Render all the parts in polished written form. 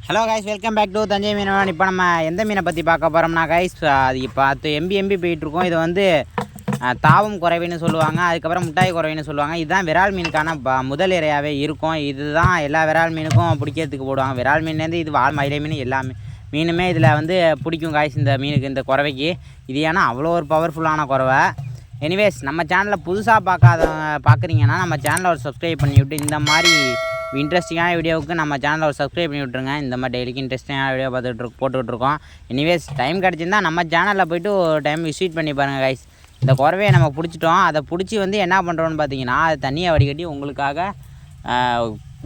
Hello guys, welcome back to Thanjai Meenavan. இப்போ நம்ம எந்த மீனை பற்றி பார்க்க போகிறோம்னா கைஸ், அது இப்போ எம்பி போயிட்டுருக்கோம். இது வந்து தாவும் குறைவின்னு சொல்லுவாங்க, அதுக்கப்புறம் முட்டாய் குறைவின்னு சொல்லுவாங்க. இதுதான் விரால் மீனுக்கான முதல் இறையாகவே இருக்கும். இதுதான் எல்லா விரால் மீனுக்கும் பிடிக்கிறதுக்கு போடுவாங்க. விரால் மீன்லேருந்து இது வால் மயிலை மீன் எல்லாமே மீனுமே இதில் வந்து பிடிக்கும் கைஸ். இந்த மீனுக்கு, இந்த குறவைக்கு இது ஏன்னா அவ்வளோ ஒரு பவர்ஃபுல்லான குறவை. எனிவேஸ், நம்ம சேனலில் புதுசாக பார்க்குறீங்கன்னா நம்ம சேனலை ஒரு சப்ஸ்கிரைப் பண்ணிவிட்டு இந்த மாதிரி இன்ட்ரெஸ்டிங்கான வீடியோவுக்கு நம்ம சேனலில் ஒரு சப்ஸ்கிரைப் பண்ணி விட்ருங்க. இந்த மாதிரி டெய்லிக்கு இன்ட்ரெஸ்டிங்கான வீடியோ போட்டுட்ருக்கோம். எனிவேஸ், டைம் கிடச்சிருந்தா நம்ம சேனலில் போய்ட்டு ஒரு டைம் விசிட் பண்ணி பாருங்கள் கைஸ். இந்த குறவையை நம்ம பிடிச்சிட்டோம். அதை பிடிச்சி வந்து என்ன பண்ணுறோன்னு பார்த்தீங்கன்னா, அது தண்ணியை வடிகட்டி உங்களுக்காக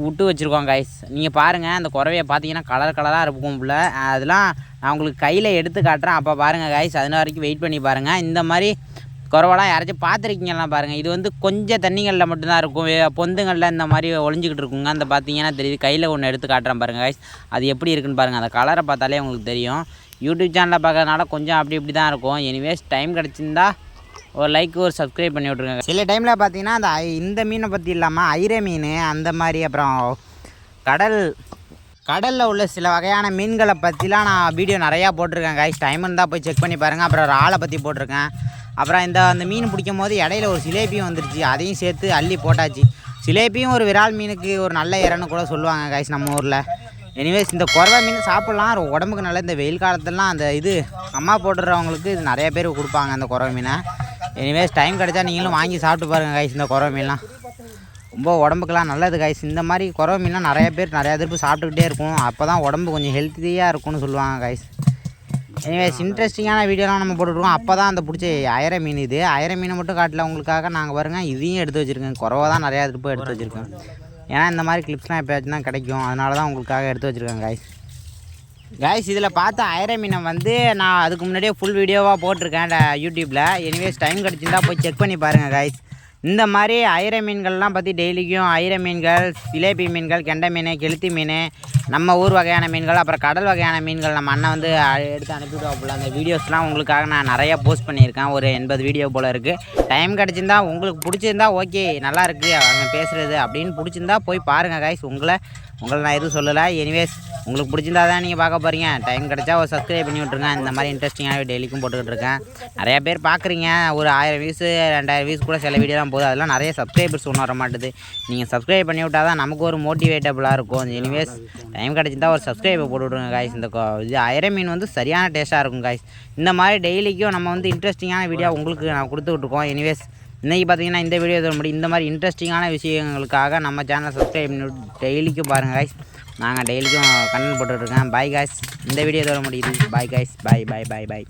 விட்டு வச்சுருக்கோம் கைஸ். நீங்கள் பாருங்கள், அந்த குறவையை பார்த்தீங்கன்னா கலராக இருக்கும் போல். அதெல்லாம் நான் உங்களுக்கு கையில் எடுத்து காட்டுறேன், அப்போ பாருங்கள் கைஸ். அதனால் வரைக்கும் வெயிட் பண்ணி பாருங்கள். இந்த மாதிரி குறவெல்லாம் யாராச்சும் பார்த்துருக்கீங்கலாம் பாருங்கள். இது வந்து கொஞ்சம் தண்ணிகளில் மட்டும்தான் இருக்கும், பொந்துங்களில் இந்த மாதிரி ஒளிஞ்சிக்கிட்டு இருக்குங்க. அந்த பார்த்தீங்கன்னா தெரியுது. கையில் ஒன்று எடுத்து காட்டுறேன் பாருங்கள் கைஸ். அது எப்படி இருக்குன்னு பாருங்கள். அந்த கலரை பார்த்தாலே உங்களுக்கு தெரியும். யூடியூப் சேனலில் பார்க்கறதுனால கொஞ்சம் அப்படி தான் இருக்கும். எனிவேஸ், டைம் கிடச்சிருந்தா ஒரு லைக், ஒரு சப்ஸ்கிரைப் பண்ணி விட்ருங்க. சில டைமில் பார்த்தீங்கன்னா இந்த மீனை பற்றி இல்லாமல் ஐர மீன் அந்த மாதிரி, அப்புறம் கடலில் உள்ள சில வகையான மீன்களை பற்றிலாம் நான் வீடியோ நிறையா போட்டிருக்கேன் கைஸ். டைம் இருந்தால் போய் செக் பண்ணி பாருங்கள். அப்புறம் ஒரு ஆளை பற்றி போட்டிருக்கேன். அப்புறம் அந்த மீன் பிடிக்கும் போது இடையில ஒரு சிலேபியும் வந்துருச்சு, அதையும் சேர்த்து அள்ளி போட்டாச்சு. சிலேபியும் ஒரு விரால் மீனுக்கு ஒரு நல்ல இறன்னு கூட சொல்லுவாங்க கைஸ் நம்ம ஊரில். எனிவேஸ், இந்த குறவை மீன் சாப்பிட்லாம், உடம்புக்கு நல்ல. இந்த வெயில் காலத்துலலாம் அந்த இது அம்மா போட்டுடுறவங்களுக்கு இது நிறைய பேர் கொடுப்பாங்க அந்த குறவை மீனை. எனிவேஸ், டைம் கிடைச்சா நீங்களும் வாங்கி சாப்பிட்டு பாருங்கள் கைஸ். இந்த குறவை மீன்லாம் ரொம்ப உடம்புக்கெலாம் நல்லது கைஸ். இந்த மாதிரி குறவை மீன்லாம் நிறையா திருப்பி சாப்பிட்டுக்கிட்டே இருக்கும். அப்போ தான் உடம்பு கொஞ்சம் ஹெல்த்தியாக இருக்கும்னு சொல்லுவாங்க கைஸ். எனிவேஸ், இன்ட்ரெஸ்டிங்கான வீடியோலாம் நம்ம போட்டுருக்கோம். அப்போ தான் அந்த பிடிச்ச ஐர மீன். இது ஐர மீனை மட்டும் காட்டல உங்களுக்காக. நாங்கள் பாருங்கள், இதையும் எடுத்து வச்சுருக்கேன். குறவை தான் நிறையா திருப்பி எடுத்து வச்சுருக்கேன். ஏன்னா இந்த மாதிரி கிளிப்ஸ்லாம் எப்போயாச்சும் தான் கிடைக்கும், அதனால தான் உங்களுக்காக எடுத்து வச்சுருக்கேன் கைஸ். இதில் பார்த்த ஐர மீனை வந்து நான் அதுக்கு முன்னாடியே ஃபுல் வீடியோவாக போட்டிருக்கேன் யூடியூப்பில். எனிவேஸ், டைம் கிடச்சிருந்தா போய் செக் பண்ணி பாருங்கள் கைஸ். இந்த மாதிரி ஐர மீன்கள்லாம் பற்றி டெய்லிக்கும் ஐர மீன்கள், சிலேபி மீன்கள், கெண்டை மீன், கெளுத்தி மீன், நம்ம ஊர் வகையான மீன்கள், அப்புறம் கடல் வகையான மீன்கள் நம்ம அண்ணன் வந்து எடுத்து அனுப்பிவிடுவோம். அந்த வீடியோஸ்லாம் உங்களுக்காக நான் நிறையா போஸ்ட் பண்ணியிருக்கேன். ஒரு 80 வீடியோ போல் இருக்குது. டைம் கிடச்சிருந்தா உங்களுக்கு பிடிச்சிருந்தா ஓகே, நல்லா இருக்குது அவங்க பேசுகிறது அப்படின்னு பிடிச்சிருந்தா போய் பாருங்கள் கைஸ். உங்களை நான் எதுவும் சொல்லலை. எனிவேஸ், உங்களுக்கு பிடிச்சிருந்தா தான் நீங்கள் பார்க்க போகிறீங்க. டைம் கிடச்சா ஒரு சப்ஸ்கிரைப் பண்ணி விட்ருங்க. இந்த மாதிரி இன்ட்ரெஸ்டிங்காக டெய்லிக்கும் போட்டுக்கிட்டு இருக்கேன். நிறையா பேர் பார்க்குறீங்க. ஒரு 1000 வியூஸ் 2000 வியூஸ் கூட சில வீடியோ தான் போகுது. அதெல்லாம் நிறைய சப்ஸ்கிரைபர்ஸ் ஒன்றும் வர மாட்டுது. நீங்கள் சப்ஸ்கிரைப் பண்ணி விட்டால் தான் நமக்கு ஒரு மோட்டிவேட்டபுளாக இருக்கும். எனிவேஸ், டைம் கிடச்சிருந்தா ஒரு சப்ஸ்கிரைபை போட்டு விட்ருங்க கைஸ். இது ஐர மீன் வந்து சரியான டேஸ்ட்டாக இருக்கும் கைஸ். இந்த மாதிரி டெய்லிக்கும் நம்ம வந்து இன்ட்ரெஸ்டிங்கான வீடியோ உங்களுக்கு நான் கொடுத்துட்ருக்கோம். எனிவேஸ், இன்றைக்கி பார்த்தீங்கன்னா இந்த வீடியோ முடியும். இந்த மாதிரி இன்ட்ரெஸ்டிங்கான விஷயங்களுக்காக நம்ம சேனலை சப்ஸ்கிரைப் பண்ணி டெய்லிக்கும் பாருங்கள் கைஸ். நாங்கள் டெய்லிக்கும் கண்டென்ட் போட்டுட்ருக்கேன். Bye guys. இந்த வீடியோ இதோட முடியுது. Bye guys. பாய்.